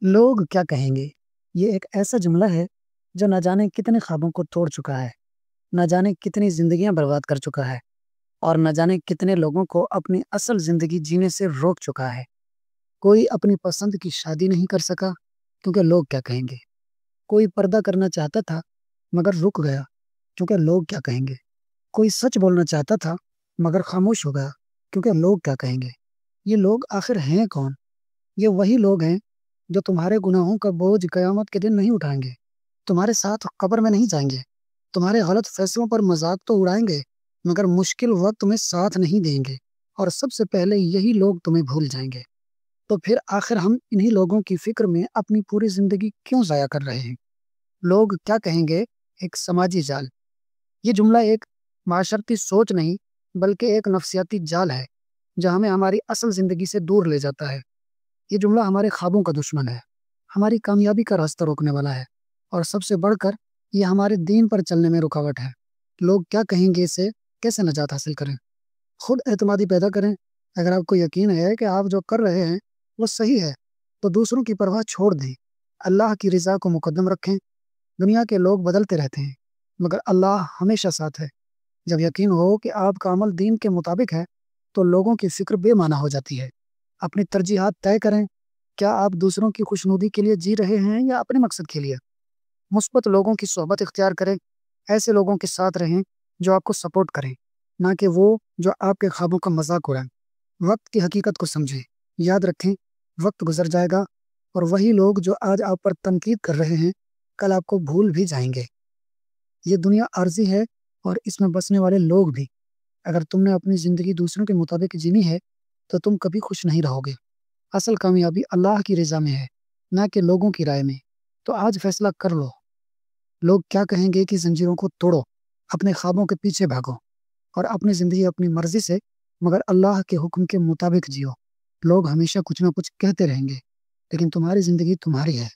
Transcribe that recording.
لوگ کیا کہیں گے؟ یہ ایک ایسا جملہ ہے جو نہ جانے کتنے خوابوں کو توڑ چکا ہے، نہ جانے کتنی زندگیاں برباد کر چکا ہے، اور نہ جانے کتنے لوگوں کو اپنی اصل زندگی جینے سے روک چکا ہے۔ کوئی اپنی پسند کی شادی نہیں کر سکا کیونکہ لوگ کیا کہیں گے۔ کوئی پردہ کرنا چاہتا تھا مگر رک گیا کیونکہ لوگ کیا کہیں گے۔ کوئی سچ بولنا چاہتا تھا مگر خاموش ہو گیا کیونکہ لوگ کیا کہیں گے۔ یہ لوگ آخر ہیں کون؟ یہ وہی لوگ ہیں جو تمہارے گناہوں کا بوجھ قیامت کے دن نہیں اٹھائیں گے، تمہارے ساتھ قبر میں نہیں جائیں گے، تمہارے غلط فیصلوں پر مذاق تو اڑائیں گے مگر مشکل وقت میں ساتھ نہیں دیں گے، اور سب سے پہلے یہی لوگ تمہیں بھول جائیں گے۔ تو پھر آخر ہم انہی لوگوں کی فکر میں اپنی پوری زندگی کیوں ضائع کر رہے ہیں؟ لوگ کیا کہیں گے ایک سماجی جال۔ یہ جملہ ایک معاشرتی سوچ نہیں بلکہ ایک نفسیاتی جال ہے جو ہمیں ہماری اصل زندگی سے دور لے جاتا ہے۔ یہ جملہ ہمارے خوابوں کا دشمن ہے، ہماری کامیابی کا راستہ روکنے والا ہے، اور سب سے بڑھ کر یہ ہمارے دین پر چلنے میں رکاوٹ ہے۔ لوگ کیا کہیں گے سے کیسے نجات حاصل کریں؟ خود اعتمادی پیدا کریں۔ اگر آپ کو یقین ہے کہ آپ جو کر رہے ہیں وہ صحیح ہے تو دوسروں کی پرواہ چھوڑ دیں، اللہ کی رضا کو مقدم رکھیں۔ دنیا کے لوگ بدلتے رہتے ہیں مگر اللہ ہمیشہ ساتھ ہے۔ جب یقین ہو کہ آپ کا عمل دین کے مطابق ہے تو لوگوں کی فکر بے معنی ہو جاتی ہے۔ اپنی ترجیحات طے کریں، کیا آپ دوسروں کی خوشنودی کے لیے جی رہے ہیں یا اپنے مقصد کے لیے؟ مثبت لوگوں کی صحبت اختیار کریں، ایسے لوگوں کے ساتھ رہیں جو آپ کو سپورٹ کریں، نہ کہ وہ جو آپ کے خوابوں کا مذاق اڑائیں۔ وقت کی حقیقت کو سمجھیں، یاد رکھیں وقت گزر جائے گا اور وہی لوگ جو آج آپ پر تنقید کر رہے ہیں کل آپ کو بھول بھی جائیں گے۔ یہ دنیا عارضی ہے اور اس میں بسنے والے لوگ بھی۔ اگر تم نے اپنی زندگی دوسروں کے مطابق جینی ہے تو تم کبھی خوش نہیں رہو گے۔ اصل کامیابی اللہ کی رضا میں ہے، نہ کہ لوگوں کی رائے میں۔ تو آج فیصلہ کر لو، لوگ کیا کہیں گے کہ زنجیروں کو توڑو، اپنے خوابوں کے پیچھے بھاگو، اور اپنی زندگی اپنی مرضی سے مگر اللہ کے حکم کے مطابق جیو۔ لوگ ہمیشہ کچھ نہ کچھ کہتے رہیں گے لیکن تمہاری زندگی تمہاری ہے۔